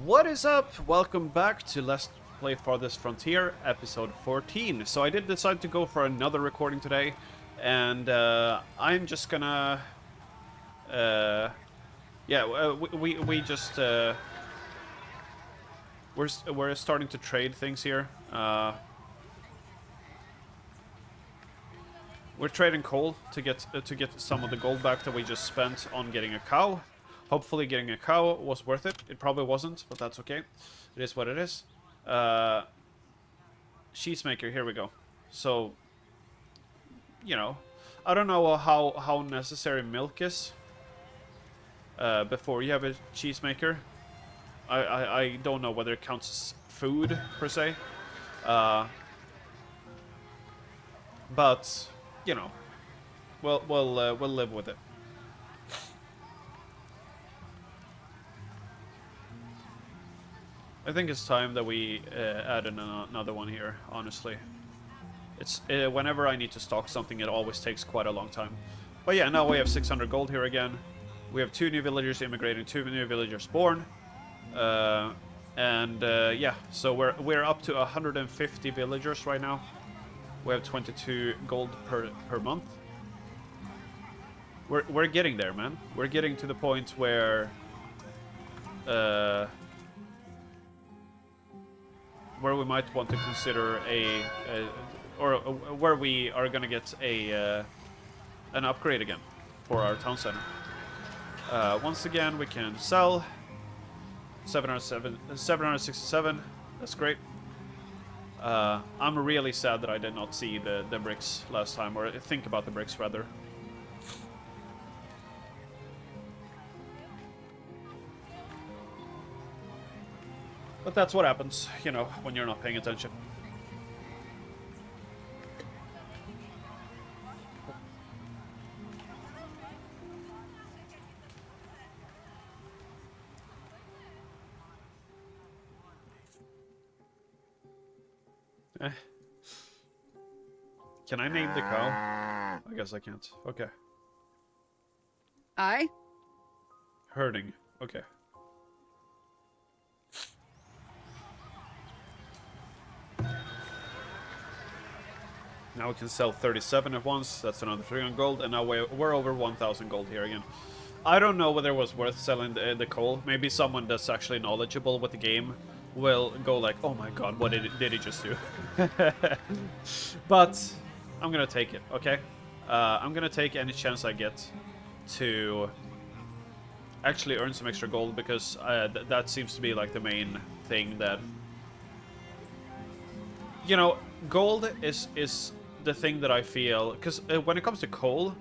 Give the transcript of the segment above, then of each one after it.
What is up? Welcome back to Let's Play Farthest Frontier, episode 14. So I did decide to go for another recording today, and I'm just gonna, yeah, we just we're starting to trade things here. We're trading coal to get some of the gold back that we just spent on getting a cow. Hopefully getting a cow was worth it. It probably wasn't, but that's okay. It is what it is. Cheesemaker, here we go. So, you know, I don't know how necessary milk is before you have a cheesemaker. I don't know whether it counts as food, per se. But, you know, we'll live with it. I think it's time that we add in another one here, honestly. It's whenever I need to stock something, it always takes quite a long time. But yeah, now we have 600 gold here again. We have 2 new villagers immigrating, 2 new villagers born. Yeah, so we're up to 150 villagers right now. We have 22 gold per month. We're getting there, man. We're getting to the point where we might want to consider or where we are gonna get an upgrade again for our town center. Once again, we can sell 767. That's great. I'm really sad that I did not see the bricks last time, or think about the bricks rather. But that's what happens, you know, when you're not paying attention. Eh. Can I name the cow? I guess I can't. Okay. I? Herding. Okay. Now we can sell 37 at once. That's another 300 gold, and now we're over 1,000 gold here again. I don't know whether it was worth selling the coal. Maybe someone that's actually knowledgeable with the game will go like, "Oh my god, what did he just do?" But I'm gonna take it. Okay, I'm gonna take any chance I get to actually earn some extra gold, because that seems to be like the main thing that, you know, gold is the thing that I feel, because when it comes to coal,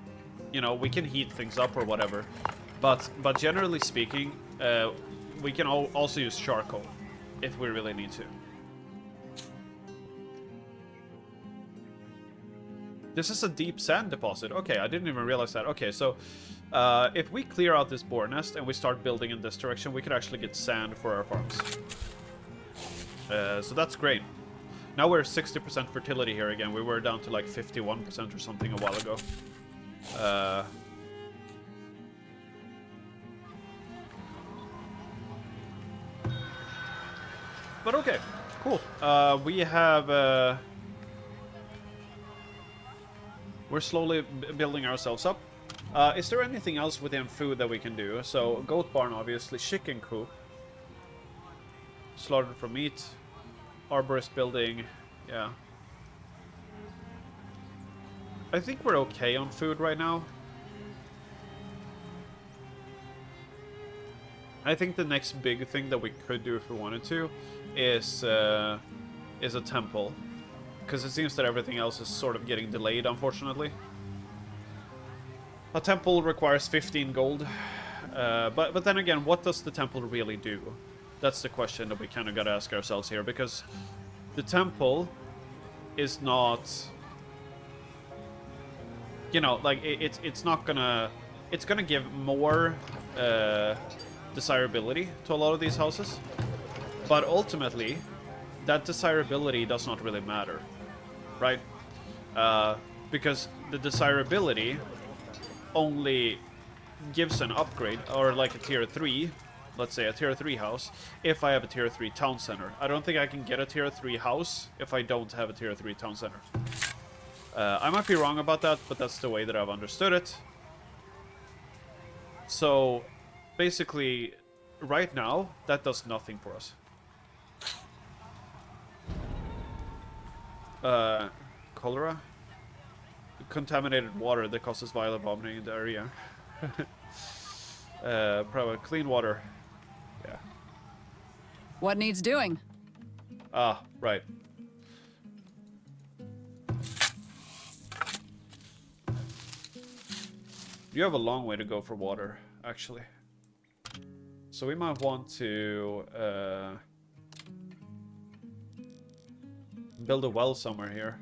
you know, we can heat things up or whatever, but generally speaking, we can also use charcoal if we really need to. This is a deep sand deposit. Okay, I didn't even realize that. Okay, so if we clear out this boar nest and we start building in this direction, we could actually get sand for our farms. So that's great. Now we're 60% fertility here again. We were down to like 51% or something a while ago. But okay, cool. We have... we're slowly building ourselves up. Is there anything else within food that we can do? So, goat barn, obviously. Chicken coop. Slaughtered for meat. Arborist building, yeah. I think we're okay on food right now. I think the next big thing that we could do if we wanted to is a temple, because it seems that everything else is sort of getting delayed, unfortunately. A temple requires 15 gold, but then again, what does the temple really do? That's the question that we kind of got to ask ourselves here, because the temple is not, you know, like it's not gonna, it's gonna give more desirability to a lot of these houses, but ultimately that desirability does not really matter, right? Because the desirability only gives an upgrade, or like a tier 3, let's say, a tier 3 house if I have a tier 3 town center. I don't think I can get a tier 3 house if I don't have a tier 3 town center. I might be wrong about that, but that's the way that I've understood it. So, basically, right now, that does nothing for us. Cholera? Contaminated water that causes violent vomiting and diarrhea. Probably clean water. Yeah. What needs doing? Ah, right. You have a long way to go for water, actually. So we might want to build a well somewhere here.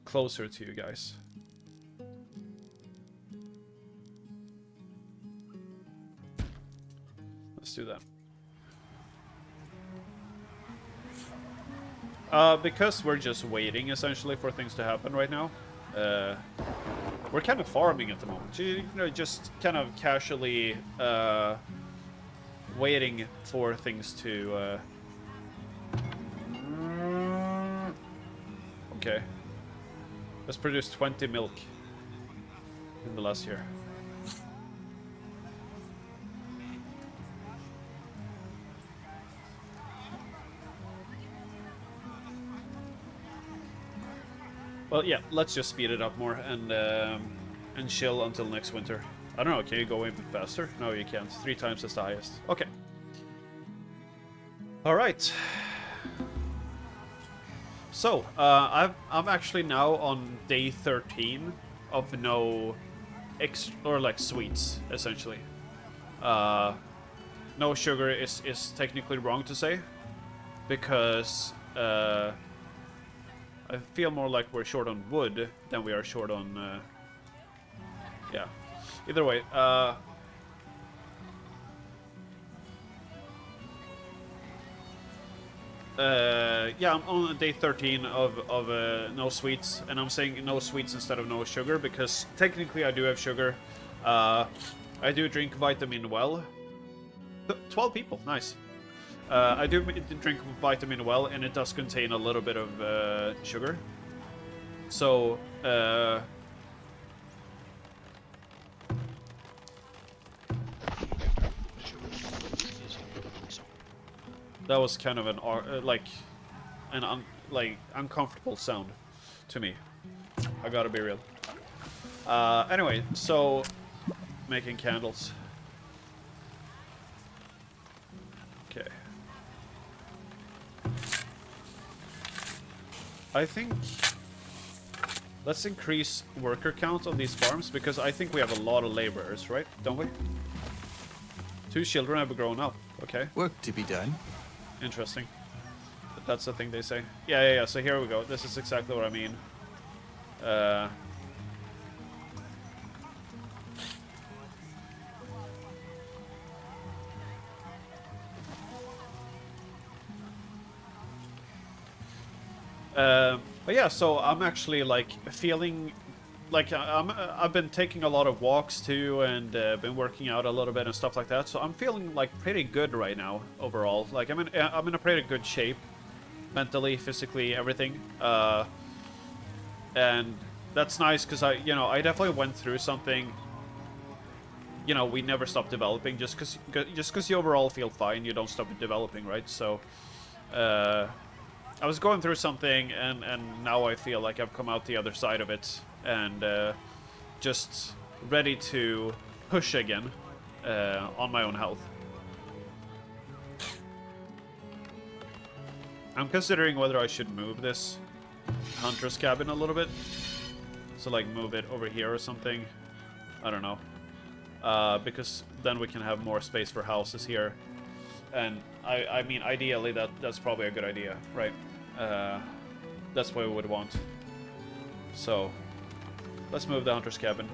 Closer to you guys. Let's do that. Because we're just waiting, essentially, for things to happen right now. We're kind of farming at the moment. You know, just kind of casually waiting for things to... Okay. Let's produce 20 milk in the last year. Well, yeah, let's just speed it up more and chill until next winter. I don't know, can you go even faster? No, you can't. 3 times is the highest. Okay. Alright. So, I'm actually now on day 13 of no sweets, essentially. No sugar is technically wrong to say, because I feel more like we're short on wood than we are short on yeah. Either way, yeah, I'm on day 13 of no sweets, and I'm saying no sweets instead of no sugar because technically I do have sugar. I do drink vitamin well. 12 people, nice. I do drink vitamin well, and it does contain a little bit of sugar. So, that was kind of an uncomfortable sound to me. I gotta be real. Anyway, so making candles. Okay. I think let's increase worker count on these farms because I think we have a lot of laborers, right? Don't we? 2 children have grown up. Okay. Work to be done. Interesting. But that's the thing they say. Yeah. So here we go. This is exactly what I mean. But yeah, so I'm actually like feeling like I've been taking a lot of walks too, and been working out a little bit and stuff like that. So I'm feeling like pretty good right now overall. Like I'm in a pretty good shape, mentally, physically, everything. And that's nice because I definitely went through something. You know, we never stop developing. Just because you overall feel fine, you don't stop developing, right? So, I was going through something, and now I feel like I've come out the other side of it, and just ready to push again on my own health. I'm considering whether I should move this hunter's cabin a little bit. So like move it over here or something. I don't know. Because then we can have more space for houses here. And I mean, ideally that's probably a good idea, right? That's what we would want. So let's move the hunter's cabin.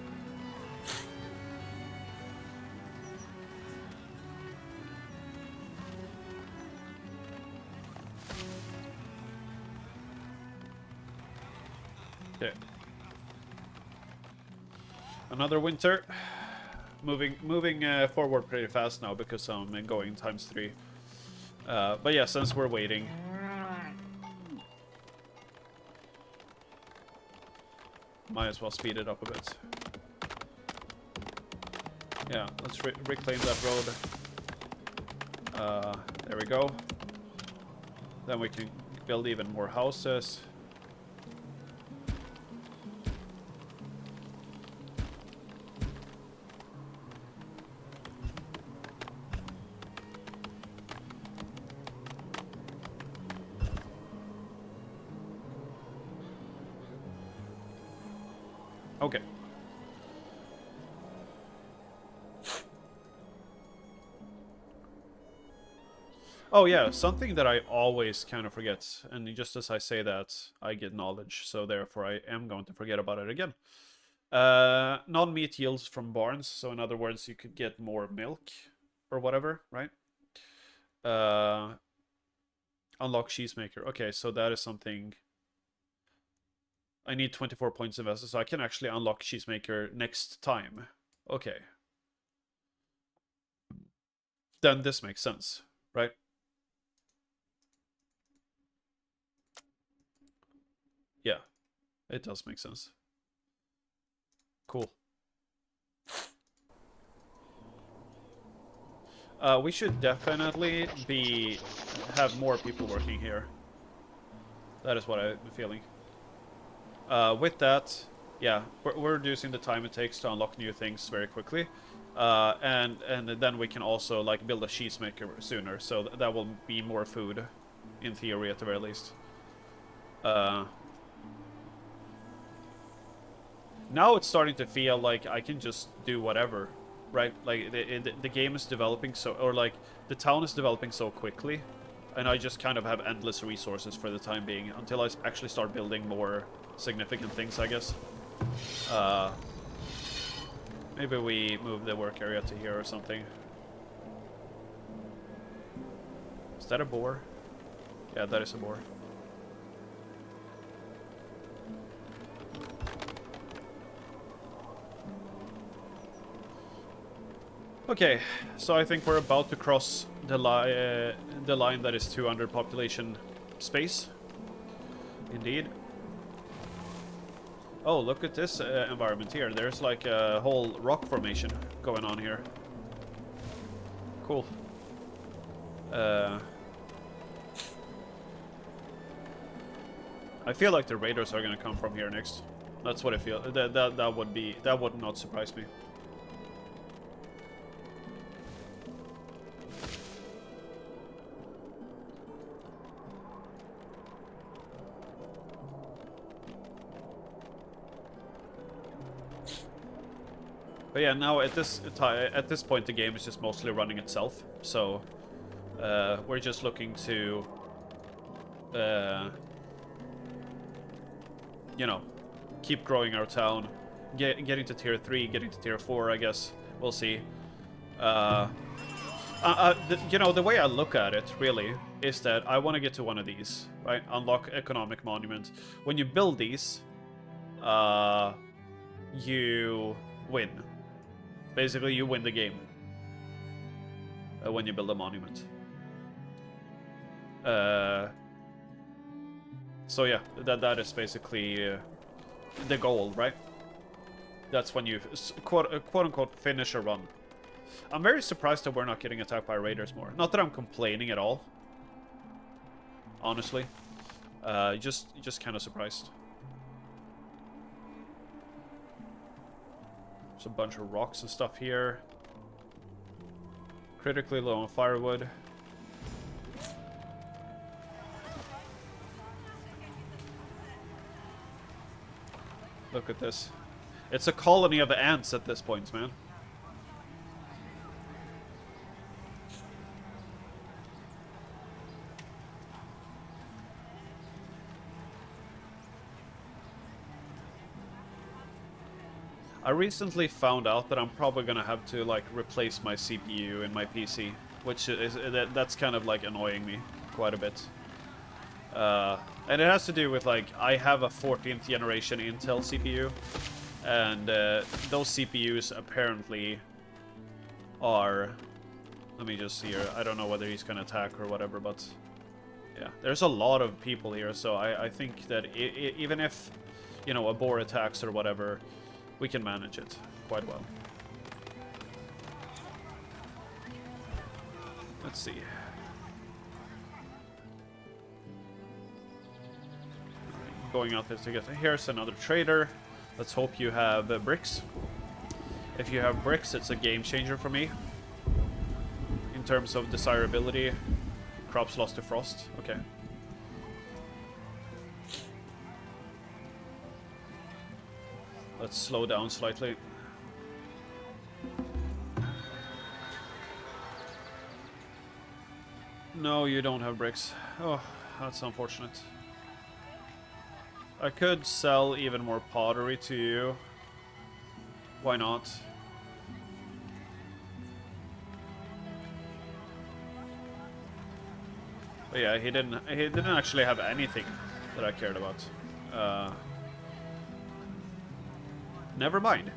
Okay. Another winter. moving forward pretty fast now because I'm going ×3. But yeah, since we're waiting, might as well speed it up a bit. Yeah, let's reclaim that road. There we go. Then we can build even more houses. Okay. Oh yeah, something that I always kind of forget, and just as I say that, I get knowledge, so therefore I am going to forget about it again. Non-meat yields from barns, so in other words, you could get more milk, or whatever, right? Unlock cheesemaker. Okay, so that is something... I need 24 points invested, so I can actually unlock cheesemaker next time. Okay. Then this makes sense, right? Yeah, it does make sense. Cool. We should definitely have more people working here. That is what I'm feeling. With that, yeah, we're reducing the time it takes to unlock new things very quickly. And then we can also like build a cheesemaker sooner, so that will be more food, in theory at the very least. Now it's starting to feel like I can just do whatever, right? Like the game is developing so, or like the town is developing so quickly, and I just kind of have endless resources for the time being until I actually start building more significant things, I guess. Maybe we move the work area to here or something. Is that a boar? Yeah, that is a boar. Okay, so I think we're about to cross the line that is 200 population space. Indeed. Oh, look at this environment here. There's like a whole rock formation going on here. Cool. I feel like the raiders are gonna come from here next. That's what I feel. That would not surprise me. But yeah, now at this point, the game is just mostly running itself. So we're just looking to, you know, keep growing our town, getting to tier 3, getting to tier 4. I guess we'll see. You know, the way I look at it really is that I want to get to one of these, right? Unlock economic monument. When you build these, you win. Basically, you win the game when you build a monument. So yeah, that is basically the goal, right? That's when you quote-unquote finish a run. I'm very surprised that we're not getting attacked by raiders more. Not that I'm complaining at all, honestly. Just kind of surprised. There's a bunch of rocks and stuff here. Critically low on firewood. Look at this. It's a colony of ants at this point, man. I recently found out that I'm probably gonna have to like replace my CPU in my PC, which is that's kind of like annoying me quite a bit. And it has to do with like I have a 14th generation Intel CPU, and those CPUs apparently are... Let me just see here. I don't know whether he's gonna attack or whatever, but... Yeah, there's a lot of people here, so I think that even if, you know, a boar attacks or whatever, we can manage it quite well. Let's see. Going out there to get... Here's another trader. Let's hope you have bricks. If you have bricks, it's a game changer for me. In terms of desirability. Crops lost to frost. Okay. Let's slow down slightly. No, you don't have bricks. Oh, that's unfortunate. I could sell even more pottery to you. Why not? But yeah, he didn't actually have anything that I cared about. Never mind.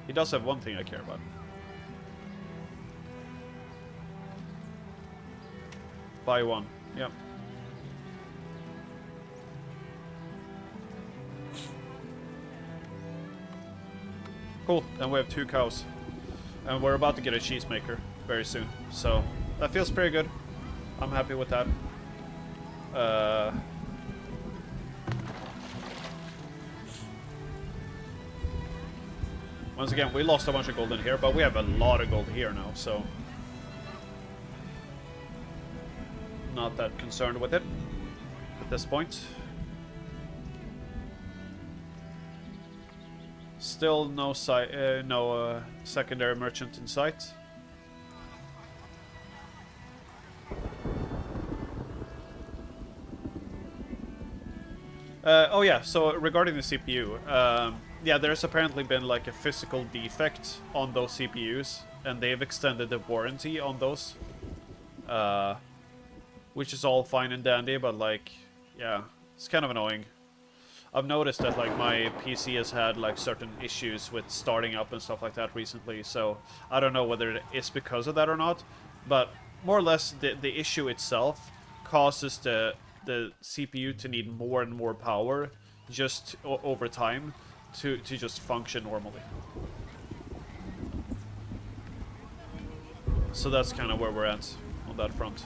He does have one thing I care about. Buy one. Yep. Cool. Then we have 2 cows. And we're about to get a cheesemaker very soon. So that feels pretty good. I'm happy with that. Once again, we lost a bunch of gold in here, but we have a lot of gold here now, so... Not that concerned with it at this point. Still no secondary merchant in sight. Oh yeah, so regarding the CPU, yeah, there's apparently been like a physical defect on those CPUs, and they've extended the warranty on those, which is all fine and dandy, but like, yeah, it's kind of annoying. I've noticed that like my PC has had like certain issues with starting up and stuff like that recently, so I don't know whether it's because of that or not, but more or less the issue itself causes the CPU to need more and more power just over time to just function normally. So that's kind of where we're at on that front.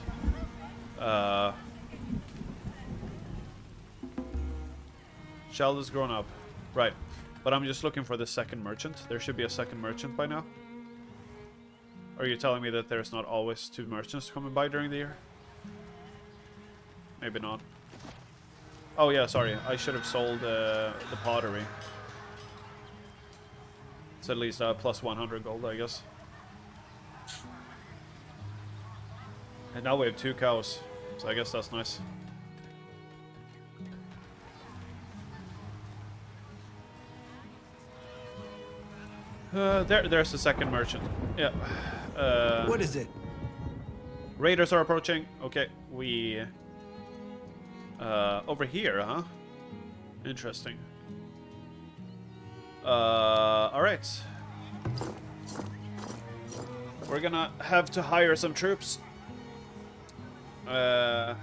Child has grown up. Right. But I'm just looking for the second merchant. There should be a second merchant by now. Are you telling me that there's not always 2 merchants coming by during the year? Maybe not. Oh yeah, sorry. I should have sold the pottery. It's at least plus 100 gold, I guess. And now we have 2 cows. So I guess that's nice. There's the second merchant. Yeah. What is it? Raiders are approaching. Okay, we... over here, huh? Interesting. Alright. We're gonna have to hire some troops. Let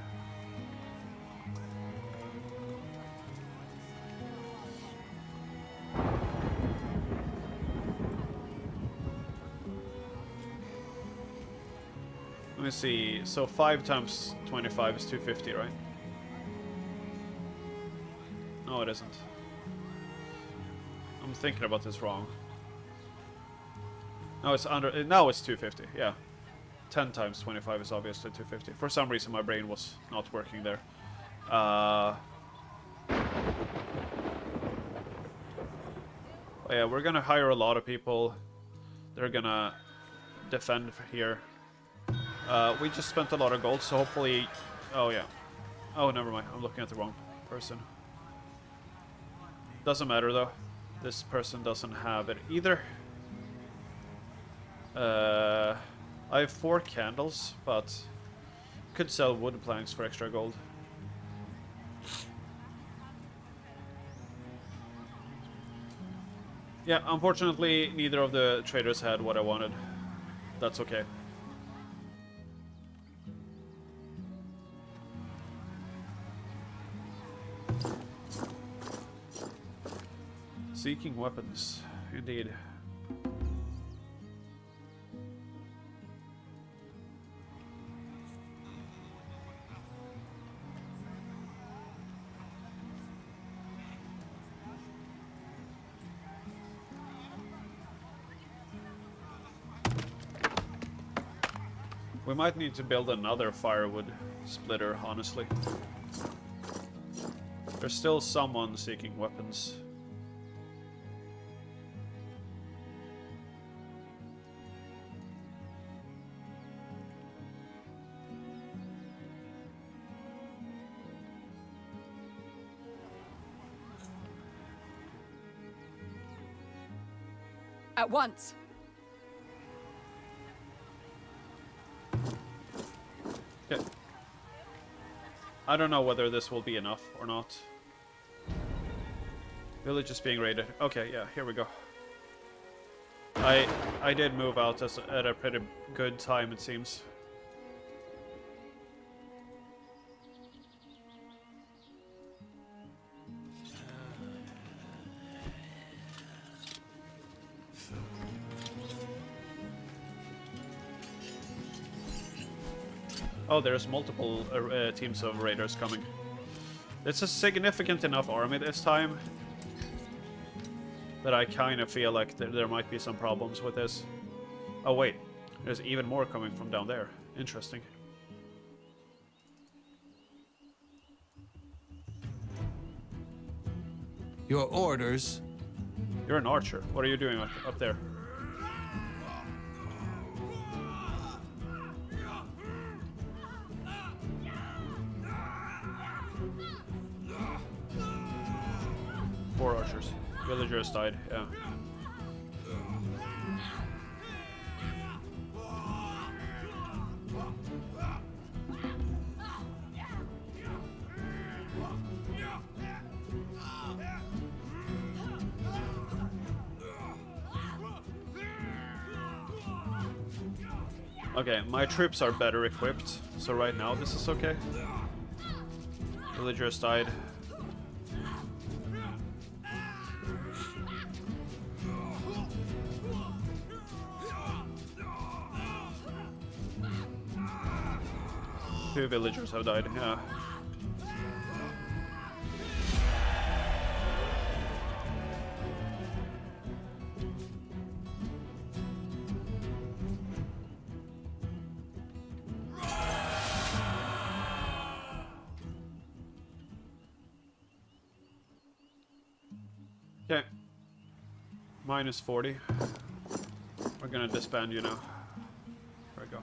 me see. So 5 times 25 is 250, right? No, it isn't. I'm thinking about this wrong. No, it's under. Now it's 250. Yeah, 10 times 25 is obviously 250. For some reason, my brain was not working there. Oh yeah, we're gonna hire a lot of people. They're gonna defend here. We just spent a lot of gold, so hopefully... Oh, yeah. Oh, never mind. I'm looking at the wrong person. Doesn't matter, though. This person doesn't have it either. I have 4 candles, but... Could sell wood planks for extra gold. Yeah, unfortunately, neither of the traders had what I wanted. that's okay. Seeking weapons, indeed. We might need to build another firewood splitter, honestly. There's still someone seeking weapons. At once. Okay. I don't know whether this will be enough or not. Village is being raided. Okay, yeah, here we go. I did move out at a pretty good time, it seems. Oh, there's multiple teams of raiders coming. It's a significant enough army this time that I kind of feel like there might be some problems with this. Oh wait, there's even more coming from down there. Interesting. Your orders? You're an archer. What are you doing up there? Four archers. Villagers died, yeah. Okay, my troops are better equipped, so right now this is okay. Villagers died. Two villagers have died, yeah. Okay. Minus 40. We're gonna disband you now. There we go.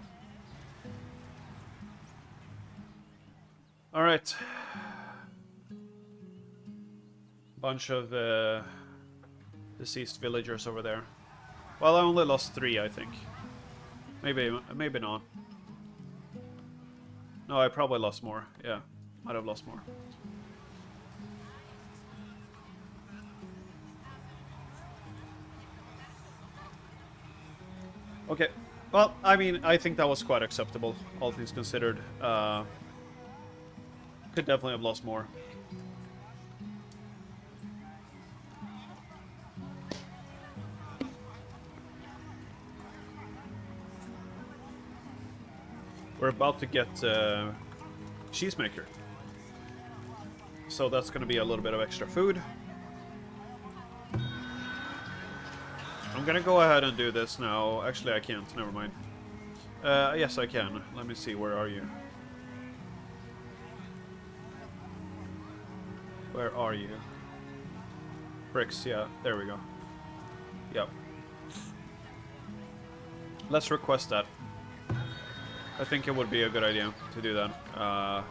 Alright. Bunch of deceased villagers over there. Well, I only lost 3, I think. Maybe not. No, I probably lost more. Yeah, might have lost more. Okay. Well, I mean, I think that was quite acceptable, all things considered. Could definitely have lost more. We're about to get cheesemaker. So that's going to be a little bit of extra food. I'm going to go ahead and do this now. Actually, I can't. Never mind. Yes, I can. Let me see. Where are you? Where are you? Bricks, yeah. There we go. Yep. Let's request that. I think it would be a good idea to do that.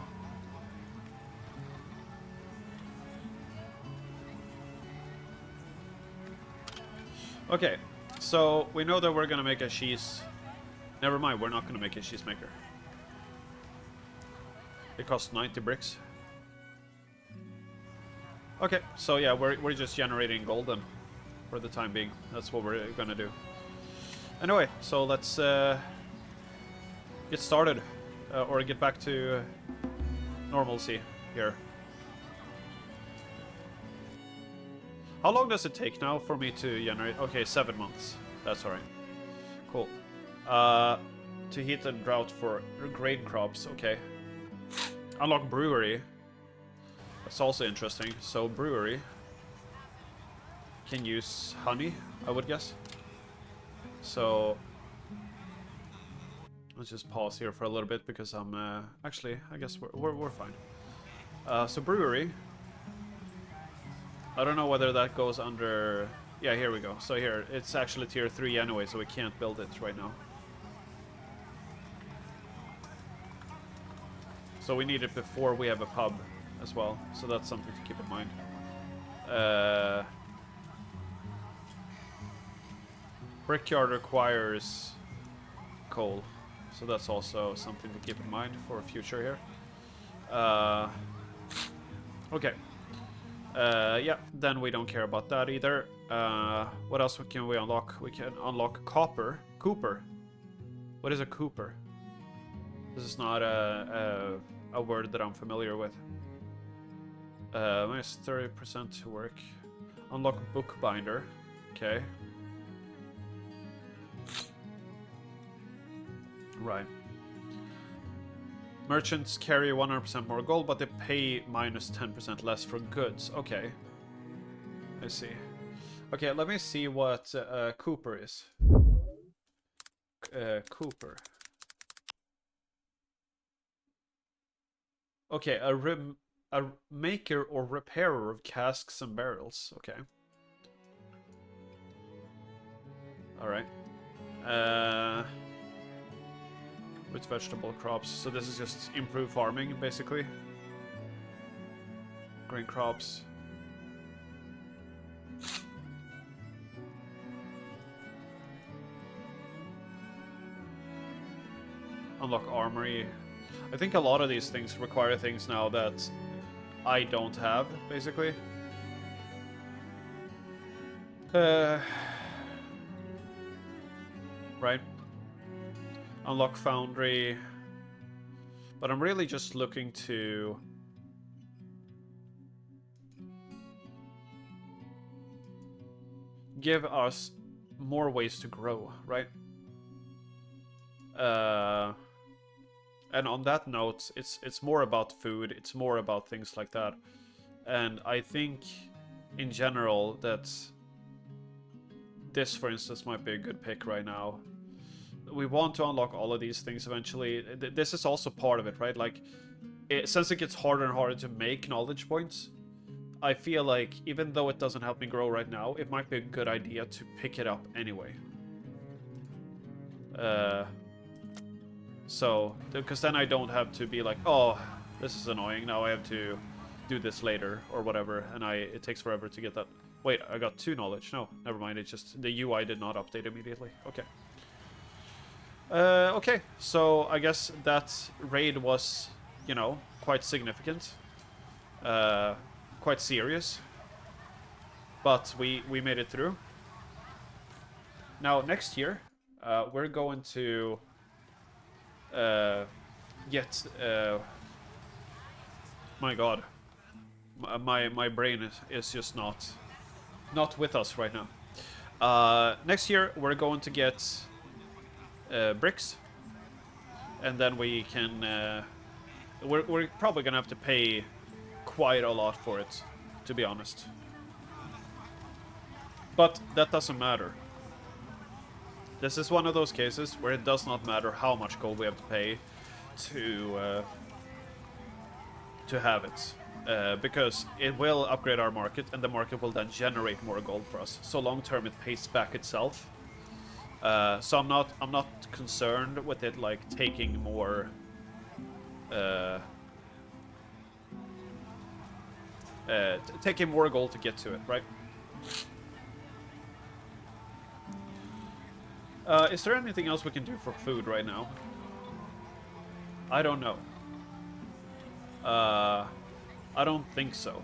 Okay, so we know that we're gonna make a cheese. Never mind, we're not gonna make a cheesemaker. It costs 90 bricks. Okay, so yeah, we're just generating golden for the time being. That's what we're gonna do. Anyway, so let's get started. Or get back to normalcy here. How long does it take now for me to generate? Okay, 7 months. That's alright. Cool. To heat and drought for grain crops. Okay. Unlock brewery. That's also interesting. So brewery can use honey, I would guess. So let's just pause here for a little bit because I'm actually I guess we're fine. So brewery. I don't know whether that goes under. Yeah, here we go. So here it's actually tier 3 anyway, so we can't build it right now. So we need it before we have a pub as well. So that's something to keep in mind. Brickyard requires coal. So that's also something to keep in mind for future here. Okay. Yeah, then we don't care about that either. What else can we unlock? We can unlock copper. Cooper. What is a Cooper? This is not a word that I'm familiar with. Minus 30% to work. Unlock bookbinder. Okay. Right. Merchants carry 100% more gold, but they pay minus 10% less for goods. Okay. I see. Okay, let me see what Cooper is. Cooper. Okay, a maker or repairer of casks and barrels. Okay. Alright. With vegetable crops. So this is just improved farming, basically. Grain crops. Unlock armory. I think a lot of these things require things now that I don't have, basically. Right. Unlock foundry. But I'm really just looking to give us more ways to grow, right? And on that note, it's more about food, it's more about things like that. And I think in general that this, for instance, might be a good pick right now. We want to unlock all of these things eventually. This is also part of it, right? Like, since it gets harder and harder to make knowledge points, I feel like even though it doesn't help me grow right now, it might be a good idea to pick it up anyway. So, because then I don't have to be like, oh, this is annoying, now I have to do this later, or whatever, and it takes forever to get that. Wait, I got 2 knowledge. No, never mind, it's just the UI did not update immediately. Okay. Okay, so I guess that raid was, you know, quite significant. Quite serious. But we made it through. Now, next year, we're going to get... my god. My brain is just not with us right now. Next year, we're going to get... bricks, and then we can we're probably gonna have to pay quite a lot for it, to be honest, but that doesn't matter. This is one of those cases where it does not matter how much gold we have to pay to have it, because it will upgrade our market, and the market will then generate more gold for us, so long term it pays back itself. So I'm not concerned with it like taking more taking more gold to get to it, right? Is there anything else we can do for food right now? I don't know. I don't think so.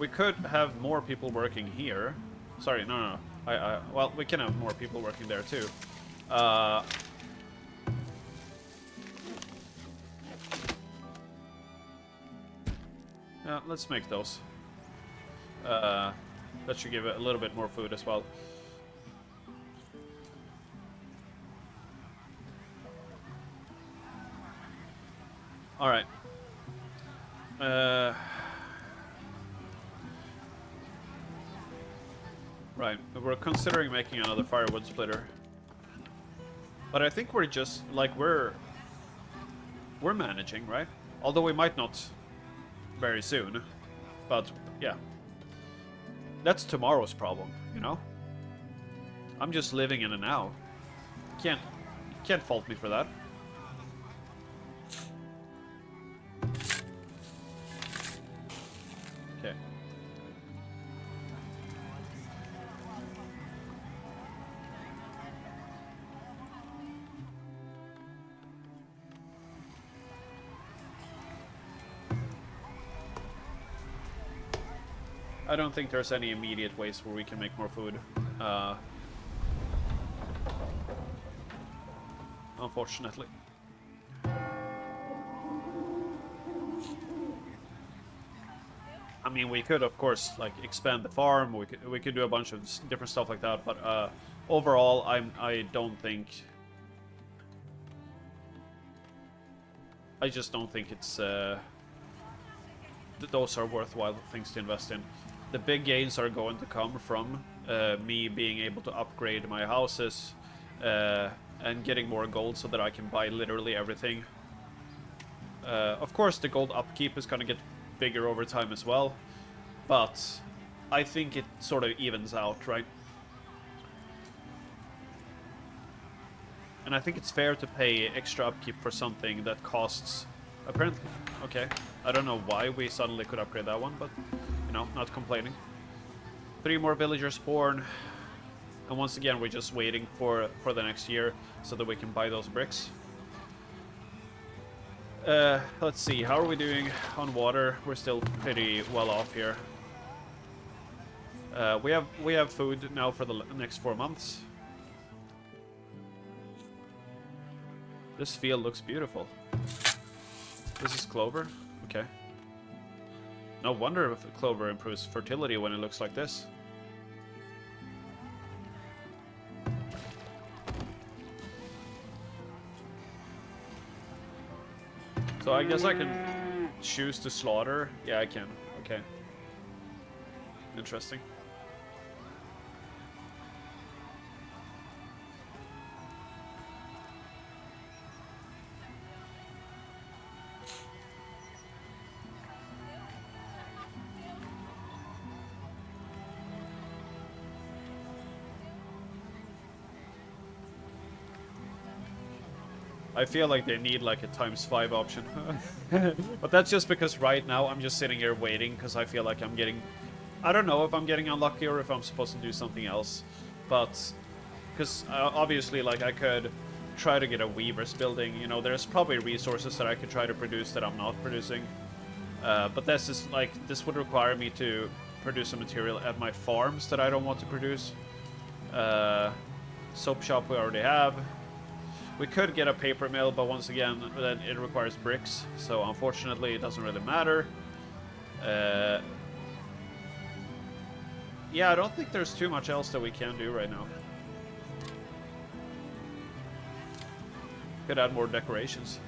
We could have more people working here. Sorry, no. Well, we can have more people working there too. Yeah, let's make those. That should give it a little bit more food as well. Alright. Right, we're considering making another firewood splitter. But I think we're just, like, we're managing, right? Although we might not very soon. But, yeah. That's tomorrow's problem, you know? I'm just living in the now. Can't fault me for that. Okay. I don't think there's any immediate ways where we can make more food. Unfortunately. I mean, we could, of course, like, expand the farm. We could do a bunch of different stuff like that. But overall, I don't think. I just don't think it's. Those are worthwhile things to invest in. The big gains are going to come from me being able to upgrade my houses and getting more gold so that I can buy literally everything. Of course, the gold upkeep is going to get bigger over time as well, but I think it sort of evens out, right? And I think it's fair to pay extra upkeep for something that costs, apparently, okay. I don't know why we suddenly could upgrade that one, but, you know, not complaining. 3 more villagers born. And once again, we're just waiting for the next year so that we can buy those bricks. Let's see, how are we doing on water? We're still pretty well off here. We have food now for the next 4 months. This field looks beautiful. This is clover? Okay. No wonder if clover improves fertility when it looks like this. So I guess I can choose to slaughter. Yeah, I can. Okay. Interesting. I feel like they need like a ×5 option. But that's just because right now I'm just sitting here waiting because I feel like I'm getting... I don't know if I'm getting unlucky or if I'm supposed to do something else. But... Because obviously, like, I could try to get a weaver's building. You know, there's probably resources that I could try to produce that I'm not producing. But this is like... This would require me to produce some material at my farms that I don't want to produce. Soap shop we already have. We could get a paper mill, but once again, then it requires bricks, so unfortunately it doesn't really matter. Yeah, I don't think there's too much else that we can do right now. Could add more decorations.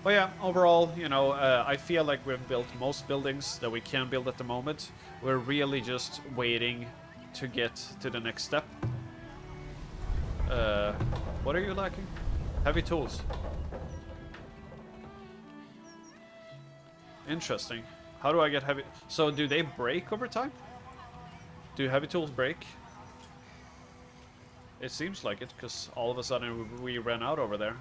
But yeah, overall, you know, I feel like we've built most buildings that we can build at the moment. We're really just waiting to get to the next step. What are you lacking? Heavy tools. Interesting. How do I get heavy... So do they break over time? Do heavy tools break? It seems like it, because all of a sudden we ran out over there.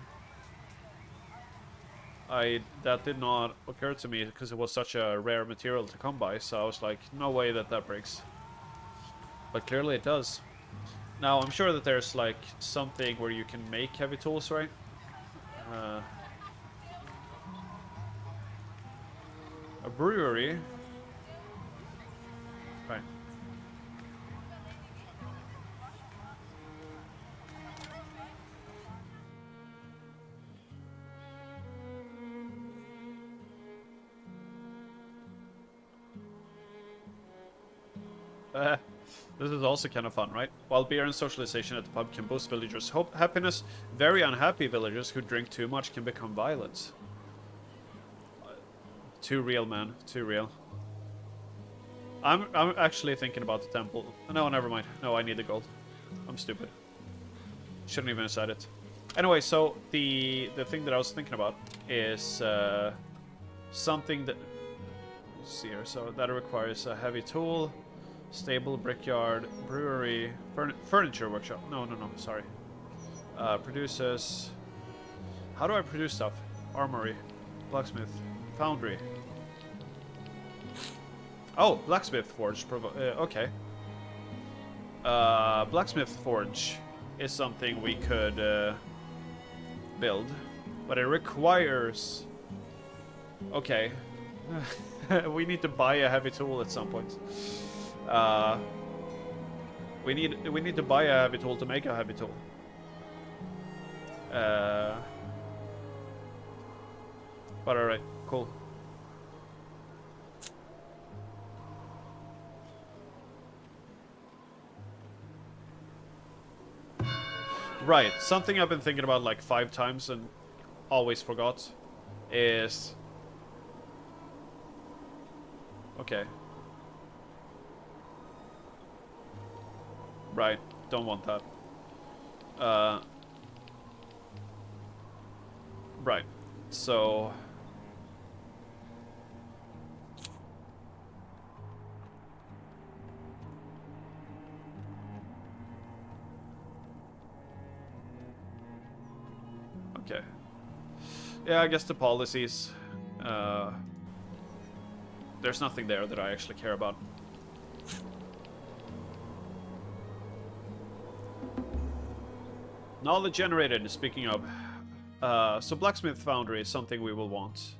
That did not occur to me because it was such a rare material to come by, so I was like, no way that breaks. But clearly it does. Now, I'm sure that there's, like, something where you can make heavy tools, right? A brewery. Right. This is also kind of fun, right? While beer and socialization at the pub can boost villagers' happiness, very unhappy villagers who drink too much can become violent. Too real, man. Too real. I'm actually thinking about the temple. No, never mind. No, I need the gold. I'm stupid. Shouldn't even have said it. Anyway, so the thing that I was thinking about is something that... Let's see here. So that requires a heavy tool, stable, brickyard, brewery, furniture workshop. No, sorry. Produces... How do I produce stuff? Armory, blacksmith, foundry. Oh, blacksmith forge. Okay. Blacksmith forge is something we could build, but it requires... Okay. We need to buy a heavy tool at some point. We need to buy a heavy tool to make a heavy tool. But alright, cool. Right, something I've been thinking about like 5 times and always forgot is... Okay. Right, don't want that. Right, so... Okay. Yeah, I guess the policies. There's nothing there that I actually care about. Knowledge generated, speaking of. So blacksmith foundry is something we will want.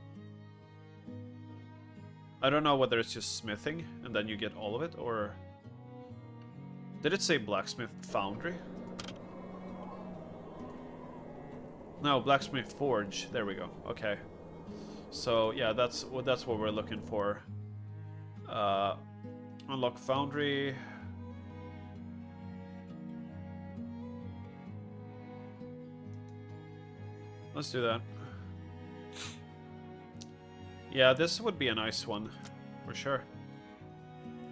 I don't know whether it's just smithing and then you get all of it, or... Did it say blacksmith foundry? No, blacksmith forge. There we go. Okay. So yeah, that's what we're looking for. Unlock foundry. Let's do that. Yeah, this would be a nice one, for sure.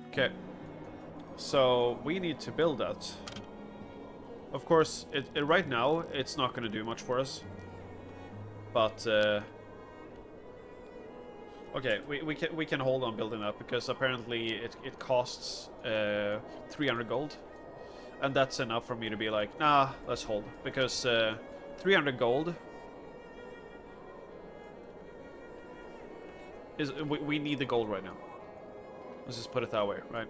Okay. So we need to build that. Of course, right now it's not going to do much for us, but okay, we can hold on building that because apparently it costs 300 gold, and that's enough for me to be like, nah, let's hold, because 300 gold is we need the gold right now. Let's just put it that way, right?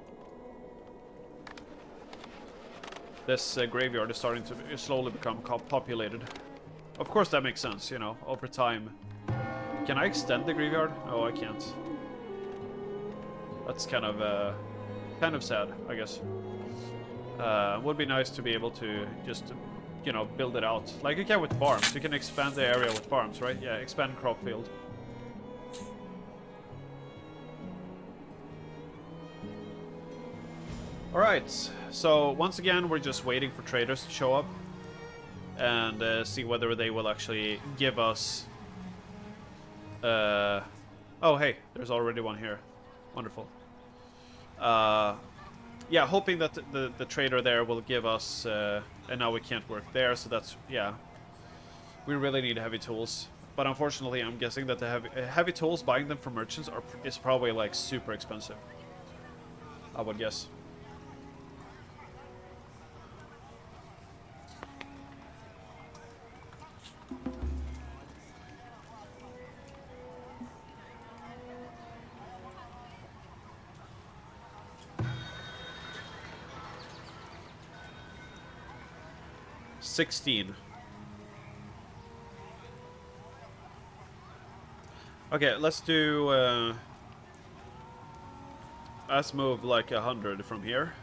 This graveyard is starting to slowly become populated. Of course that makes sense, you know, over time. Can I extend the graveyard? No, I can't. That's kind of sad, I guess. Would be nice to be able to just, you know, build it out. Like you can with farms. You can expand the area with farms, right? Yeah, expand crop field. Alright, so once again we're just waiting for traders to show up and see whether they will actually give us... Oh hey, there's already one here. Wonderful. Yeah, hoping that the trader there will give us... and now we can't work there, so that's... Yeah. We really need heavy tools. But unfortunately I'm guessing that the heavy tools, buying them from merchants is probably like super expensive. I would guess. $16. Okay, let's do Let's move like 100 from here.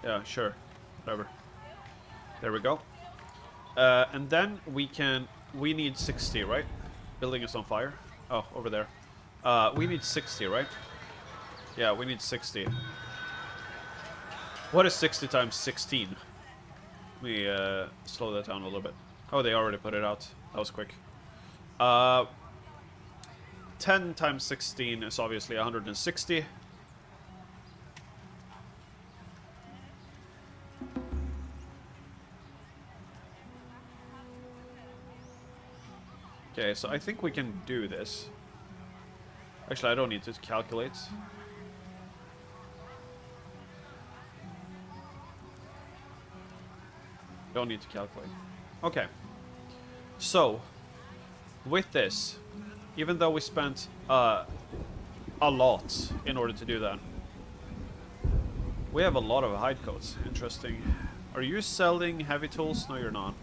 Yeah, sure. Whatever. There we go. And then we can... We need 60, right? Building is on fire. Oh, over there. We need 60, right? Yeah, we need 60. What is 60 times 16? Let me slow that down a little bit. Oh, they already put it out. That was quick. 10 times 16 is obviously 160. Okay, so I think we can do this. Actually, I don't need to calculate. Don't need to calculate. Okay. So, with this, even though we spent a lot in order to do that, we have a lot of hide coats. Interesting. Are you selling heavy tools? No, you're not.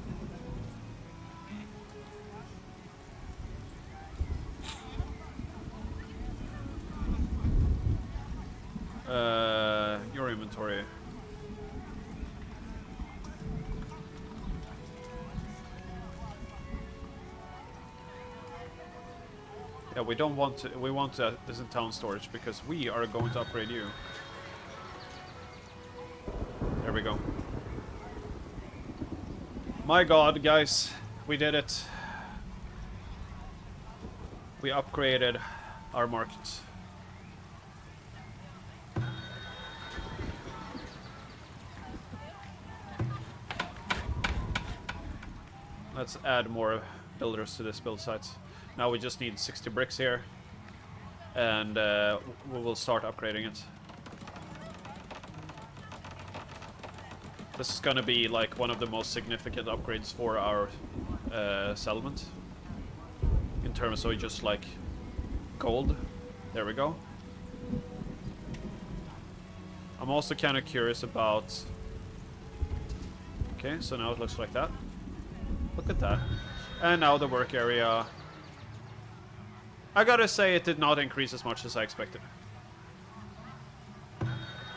Your inventory. Yeah, we don't want to. We want this in town storage because we are going to upgrade you. There we go. My God, guys, we did it. We upgraded our markets. Let's add more builders to this build site. Now we just need 60 bricks here, and we will start upgrading it. This is gonna be like one of the most significant upgrades for our settlement in terms of just like gold. There we go. I'm also kind of curious about... Okay, so now it looks like that. Look at that. And now the work area. I gotta say it did not increase as much as I expected.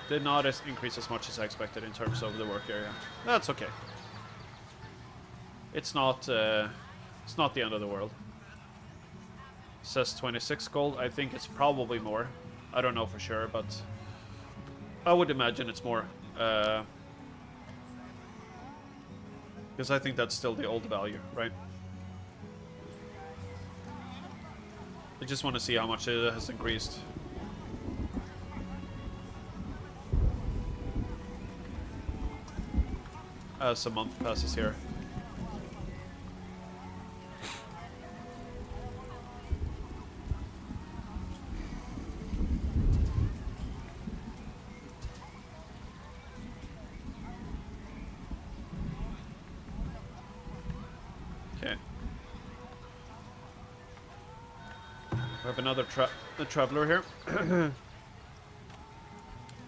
Did not increase as much as I expected in terms of the work area. That's okay. It's not the end of the world. It says 26 gold. I think it's probably more. I don't know for sure, but I would imagine it's more. Because I think that's still the old value, right? I just want to see how much it has increased. As a month passes here. Okay. We have another traveler here.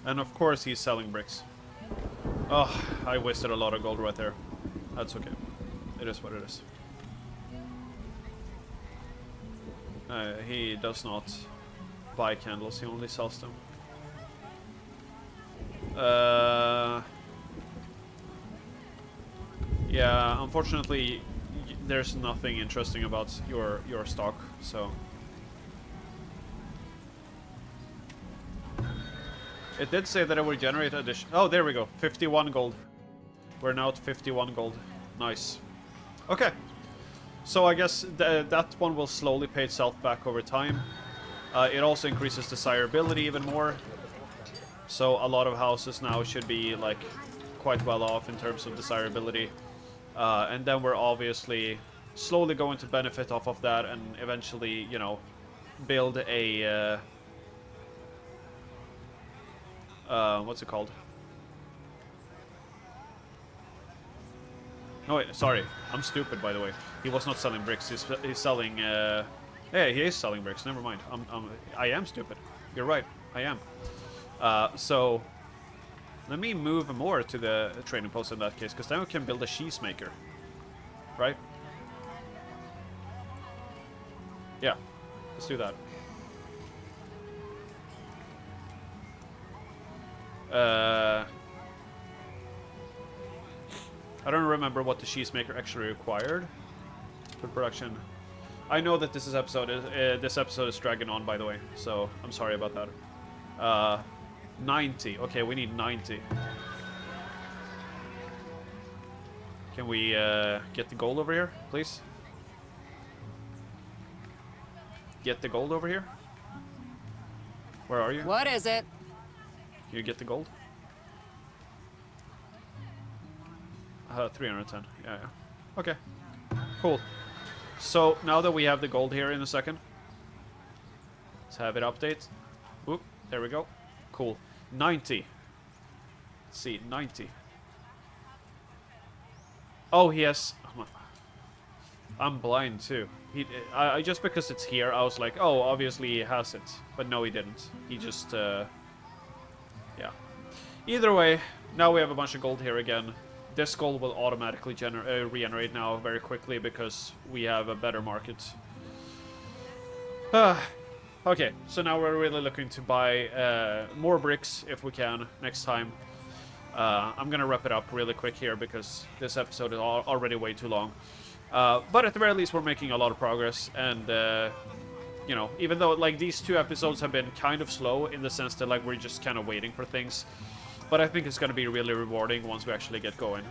And of course he's selling bricks. Oh, I wasted a lot of gold right there. That's okay. It is what it is. He does not buy candles, he only sells them. Yeah, unfortunately, there's nothing interesting about your stock, so... It did say that it would generate addition. Oh, there we go. 51 gold. We're now at 51 gold. Nice. Okay. So I guess that one will slowly pay itself back over time. It also increases desirability even more. So a lot of houses now should be like quite well off in terms of desirability. And then we're obviously slowly going to benefit off of that and eventually, you know, build a... what's it called? No, wait, sorry. I'm stupid, by the way. He was not selling bricks. He's selling, yeah, he is selling bricks. Never mind. I am stupid. You're right. I am. So, let me move more to the trading post in that case, because then we can build a cheese maker. Right? Yeah. Let's do that. I don't remember what the cheesemaker actually required for production. I know that this episode is dragging on, by the way, so I'm sorry about that. 90. Okay, we need 90. Can we get the gold over here, please? Get the gold over here. Where are you? What is it? Can you get the gold? 310. Yeah. Okay. Cool. So now that we have the gold here in a second, let's have it update. Oop, there we go. Cool. 90. Let's see, 90. Oh, he has. I'm blind too. I just because it's here, I was like, oh, obviously he has it, but no, he didn't. He just, yeah. Either way, now we have a bunch of gold here again. This gold will automatically regenerate now very quickly because we have a better market. Okay, so now we're really looking to buy more bricks if we can next time. I'm gonna wrap it up really quick here because this episode is already way too long. But at the very least, we're making a lot of progress, and you know, even though like these 2 episodes have been kind of slow in the sense that like we're just kind of waiting for things, but I think it's gonna be really rewarding once we actually get going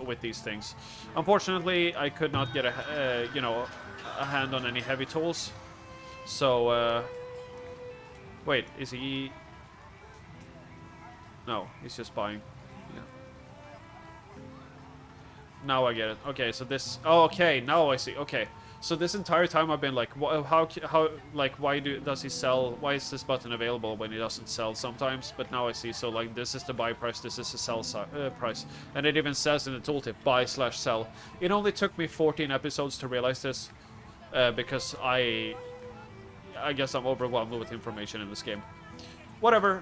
with these things. Unfortunately, I could not get a you know, a hand on any heavy tools, so wait, is he? No, he's just buying. Yeah. Now I get it. Okay, so this. Oh, okay. Now I see. Okay, so this entire time I've been like, how, like, why does he sell? Why is this button available when he doesn't sell sometimes? But now I see. So like, this is the buy price. This is the sell price, and it even says in the tooltip buy/sell. It only took me 14 episodes to realize this, because I guess I'm overwhelmed with information in this game. Whatever.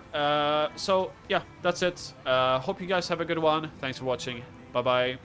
So yeah, that's it. Hope you guys have a good one. Thanks for watching. Bye bye.